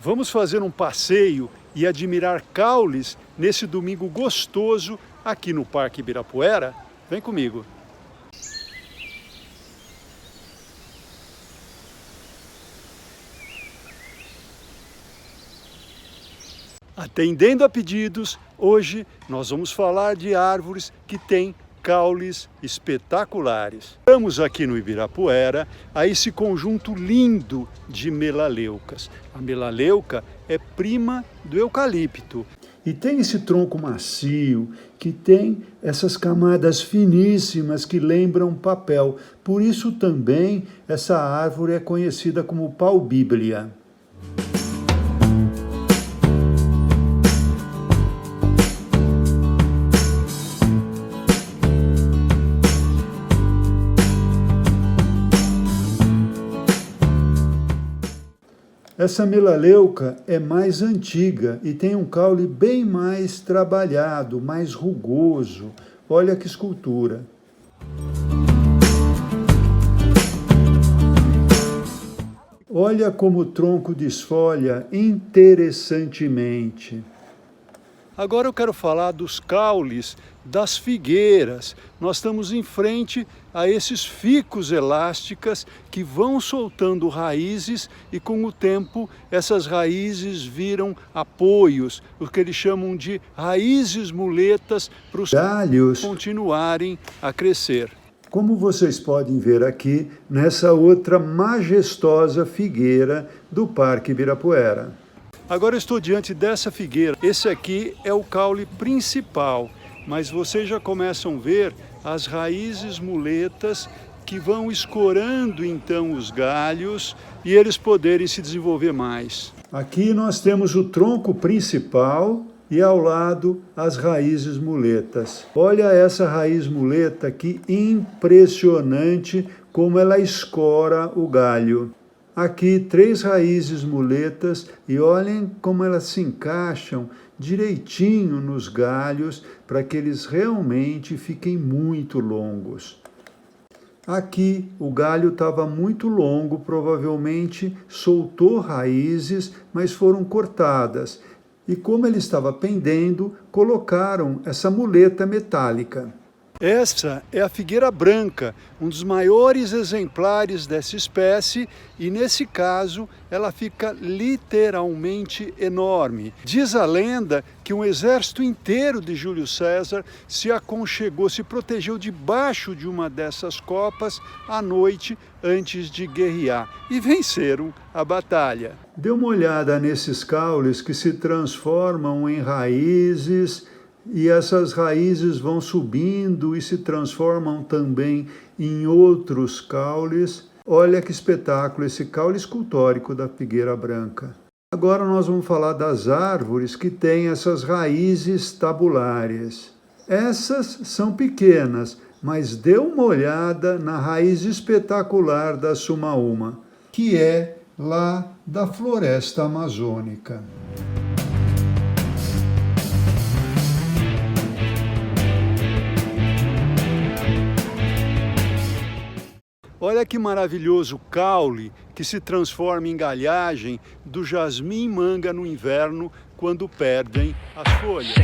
Vamos fazer um passeio e admirar caules nesse domingo gostoso aqui no Parque Ibirapuera? Vem comigo! Atendendo a pedidos, hoje nós vamos falar de árvores que têm caules espetaculares. Estamos aqui no Ibirapuera a esse conjunto lindo de melaleucas. A melaleuca é prima do eucalipto. E tem esse tronco macio, que tem essas camadas finíssimas que lembram papel. Por isso também essa árvore é conhecida como pau-bíblia. Essa melaleuca é mais antiga e tem um caule bem mais trabalhado, mais rugoso. Olha que escultura! Olha como o tronco desfolha interessantemente. Agora eu quero falar dos caules das figueiras. Nós estamos em frente a esses ficos elásticas que vão soltando raízes e com o tempo essas raízes viram apoios, o que eles chamam de raízes muletas para os galhos continuarem a crescer. Como vocês podem ver aqui nessa outra majestosa figueira do Parque Ibirapuera. Agora eu estou diante dessa figueira. Esse aqui é o caule principal, mas vocês já começam a ver as raízes muletas que vão escorando então os galhos e eles poderem se desenvolver mais. Aqui nós temos o tronco principal e ao lado as raízes muletas. Olha essa raiz muleta, que impressionante como ela escora o galho. Aqui 3 raízes muletas e olhem como elas se encaixam direitinho nos galhos para que eles realmente fiquem muito longos. Aqui o galho estava muito longo, provavelmente soltou raízes, mas foram cortadas. E como ele estava pendendo, colocaram essa muleta metálica. Essa é a figueira branca, um dos maiores exemplares dessa espécie e, nesse caso, ela fica literalmente enorme. Diz a lenda que um exército inteiro de Júlio César se aconchegou, se protegeu debaixo de uma dessas copas à noite antes de guerrear e venceram a batalha. Dê uma olhada nesses caules que se transformam em raízes, e essas raízes vão subindo e se transformam também em outros caules. Olha que espetáculo esse caule escultórico da figueira branca. Agora nós vamos falar das árvores que têm essas raízes tabulares. Essas são pequenas, mas dê uma olhada na raiz espetacular da sumaúma, que é lá da floresta amazônica. Olha que maravilhoso caule que se transforma em galhagem do jasmim-manga no inverno, quando perdem as folhas.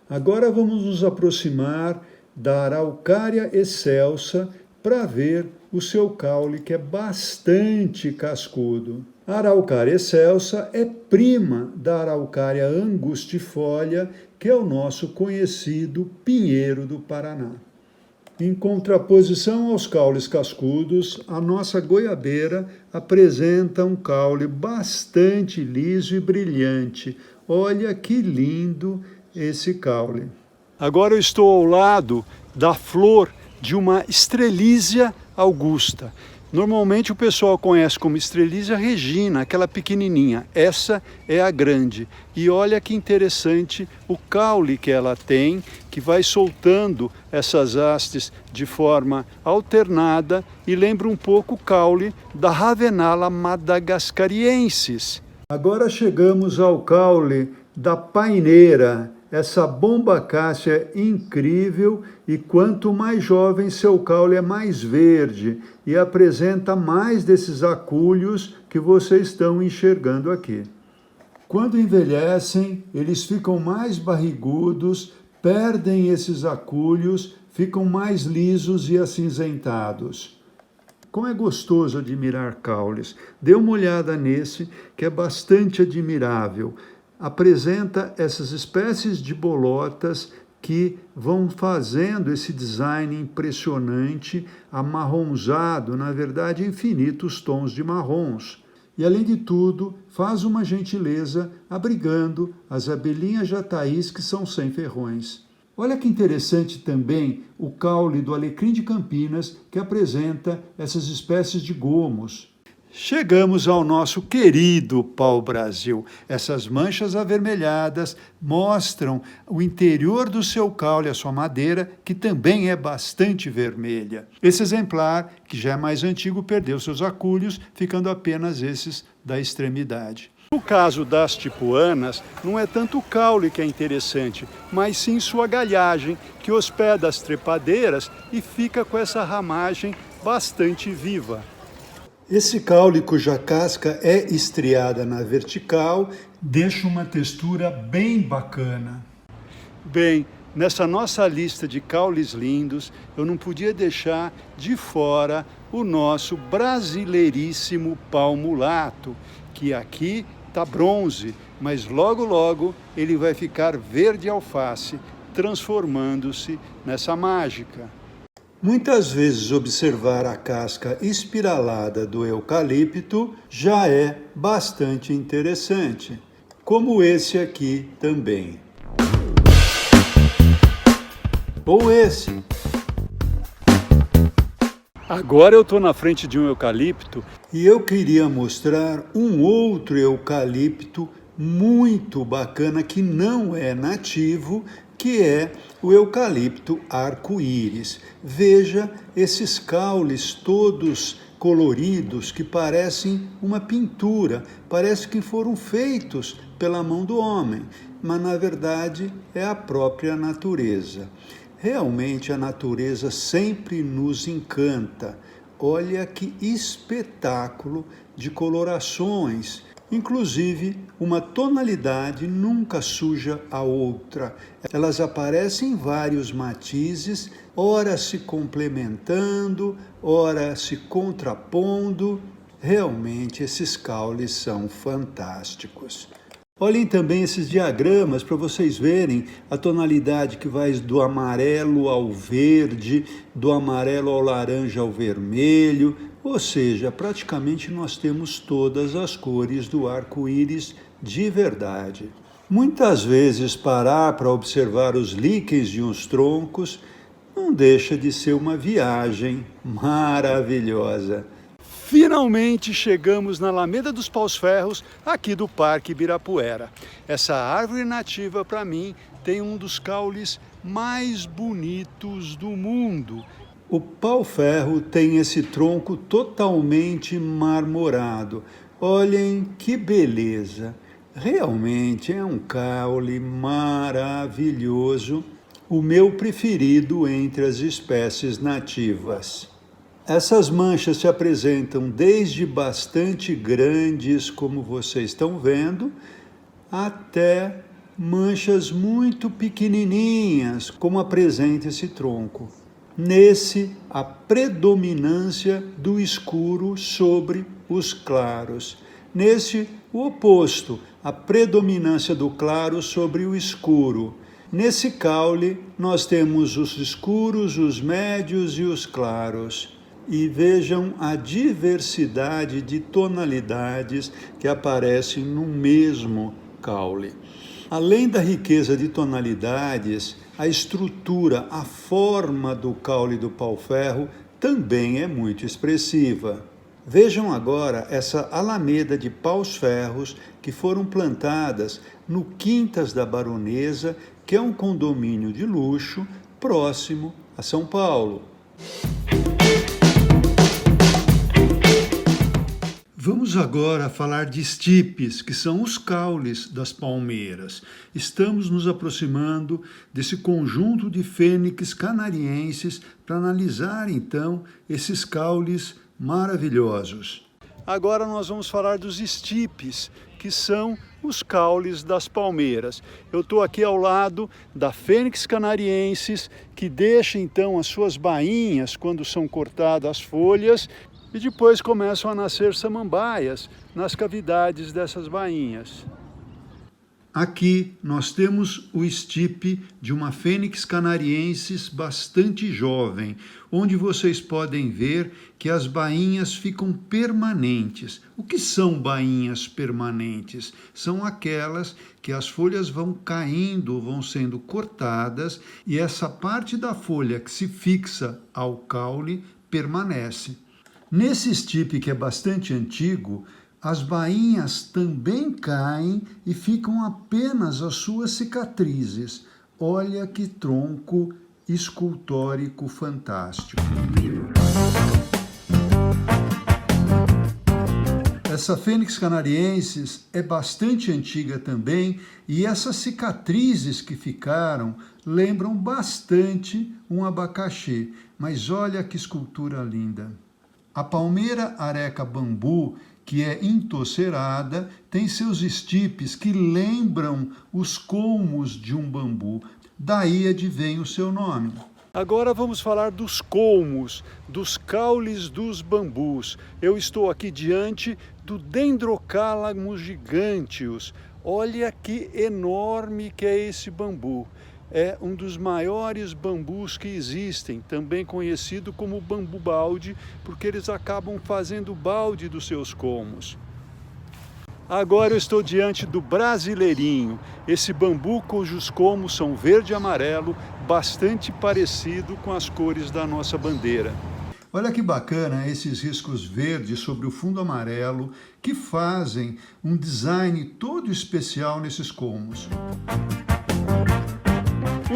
Agora vamos nos aproximar da Araucária excelsa para ver o seu caule, que é bastante cascudo. A Araucária excelsa é prima da Araucária angustifolia, que é o nosso conhecido pinheiro do Paraná. Em contraposição aos caules cascudos, a nossa goiabeira apresenta um caule bastante liso e brilhante. Olha que lindo esse caule. Agora eu estou ao lado da flor de uma Strelizia augusta. Normalmente o pessoal conhece como Strelizia regina, aquela pequenininha. Essa é a grande. E olha que interessante o caule que ela tem, que vai soltando essas hastes de forma alternada e lembra um pouco o caule da Ravenala madagascariensis. Agora chegamos ao caule da paineira. Essa bomba cássia é incrível e quanto mais jovem seu caule é mais verde e apresenta mais desses acúlios que vocês estão enxergando aqui. Quando envelhecem, eles ficam mais barrigudos, perdem esses acúlios, ficam mais lisos e acinzentados. Como é gostoso admirar caules. Dê uma olhada nesse, que é bastante admirável. Apresenta essas espécies de bolotas que vão fazendo esse design impressionante, amarronzado, na verdade, infinitos tons de marrons. E, além de tudo, faz uma gentileza abrigando as abelhinhas jataís que são sem ferrões. Olha que interessante também o caule do alecrim de Campinas, que apresenta essas espécies de gomos. Chegamos ao nosso querido pau-brasil. Essas manchas avermelhadas mostram o interior do seu caule, a sua madeira, que também é bastante vermelha. Esse exemplar, que já é mais antigo, perdeu seus acúlios, ficando apenas esses da extremidade. No caso das tipuanas, não é tanto o caule que é interessante, mas sim sua galhagem, que hospeda as trepadeiras e fica com essa ramagem bastante viva. Esse caule cuja casca é estriada na vertical deixa uma textura bem bacana. Bem, nessa nossa lista de caules lindos, eu não podia deixar de fora o nosso brasileiríssimo pau-mulato, que aqui está bronze, mas logo logo ele vai ficar verde alface, transformando-se nessa mágica. Muitas vezes observar a casca espiralada do eucalipto já é bastante interessante, como esse aqui também. Ou esse. Agora eu estou na frente de um eucalipto e eu queria mostrar um outro eucalipto muito bacana que não é nativo, que é o eucalipto arco-íris. Veja esses caules todos coloridos que parecem uma pintura, parece que foram feitos pela mão do homem, mas na verdade é a própria natureza. Realmente a natureza sempre nos encanta. Olha que espetáculo de colorações. Inclusive, uma tonalidade nunca suja a outra. Elas aparecem em vários matizes, ora se complementando, ora se contrapondo. Realmente, esses caules são fantásticos. Olhem também esses diagramas para vocês verem a tonalidade que vai do amarelo ao verde, do amarelo ao laranja ao vermelho, ou seja, praticamente nós temos todas as cores do arco-íris de verdade. Muitas vezes parar para observar os líquens de uns troncos não deixa de ser uma viagem maravilhosa. Finalmente chegamos na Alameda dos Paus-Ferros, aqui do Parque Ibirapuera. Essa árvore nativa, para mim, tem um dos caules mais bonitos do mundo. O pau-ferro tem esse tronco totalmente marmorado. Olhem que beleza! Realmente é um caule maravilhoso, o meu preferido entre as espécies nativas. Essas manchas se apresentam desde bastante grandes, como vocês estão vendo, até manchas muito pequenininhas, como apresenta esse tronco. Nesse, a predominância do escuro sobre os claros. Nesse, o oposto, a predominância do claro sobre o escuro. Nesse caule, nós temos os escuros, os médios e os claros. E vejam a diversidade de tonalidades que aparecem no mesmo caule. Além da riqueza de tonalidades, a estrutura, a forma do caule do pau-ferro também é muito expressiva. Vejam agora essa alameda de paus-ferros que foram plantadas no Quintas da Baronesa, que é um condomínio de luxo próximo a São Paulo. Vamos agora falar de estipes, que são os caules das palmeiras. Estamos nos aproximando desse conjunto de fênix canarienses para analisar, então, esses caules maravilhosos. Agora nós vamos falar dos estipes, que são os caules das palmeiras. Eu estou aqui ao lado da fênix canariensis, que deixa então as suas bainhas quando são cortadas as folhas, e depois começam a nascer samambaias nas cavidades dessas bainhas. Aqui nós temos o estipe de uma fênix canariensis bastante jovem, onde vocês podem ver que as bainhas ficam permanentes. O que são bainhas permanentes? São aquelas que as folhas vão caindo, vão sendo cortadas, e essa parte da folha que se fixa ao caule permanece. Nesse estipe, que é bastante antigo, as bainhas também caem e ficam apenas as suas cicatrizes. Olha que tronco escultórico fantástico. Essa fênix canariensis é bastante antiga também, e essas cicatrizes que ficaram lembram bastante um abacaxi. Mas olha que escultura linda! A palmeira areca bambu, que é entocerada, tem seus estipes que lembram os colmos de um bambu. Daí advém o seu nome. Agora vamos falar dos colmos, dos caules dos bambus. Eu estou aqui diante do Dendrocalamus giganteus. Olha que enorme que é esse bambu. É um dos maiores bambus que existem, também conhecido como bambu balde, porque eles acabam fazendo balde dos seus colmos. Agora eu estou diante do brasileirinho, esse bambu cujos colmos são verde e amarelo, bastante parecido com as cores da nossa bandeira. Olha que bacana esses riscos verdes sobre o fundo amarelo, que fazem um design todo especial nesses colmos.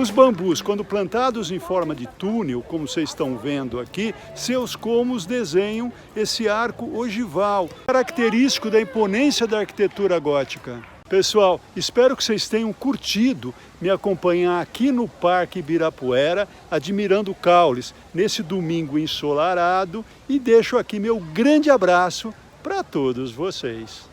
Os bambus, quando plantados em forma de túnel, como vocês estão vendo aqui, seus colmos desenham esse arco ogival, característico da imponência da arquitetura gótica. Pessoal, espero que vocês tenham curtido me acompanhar aqui no Parque Ibirapuera, admirando caules, nesse domingo ensolarado, e deixo aqui meu grande abraço para todos vocês.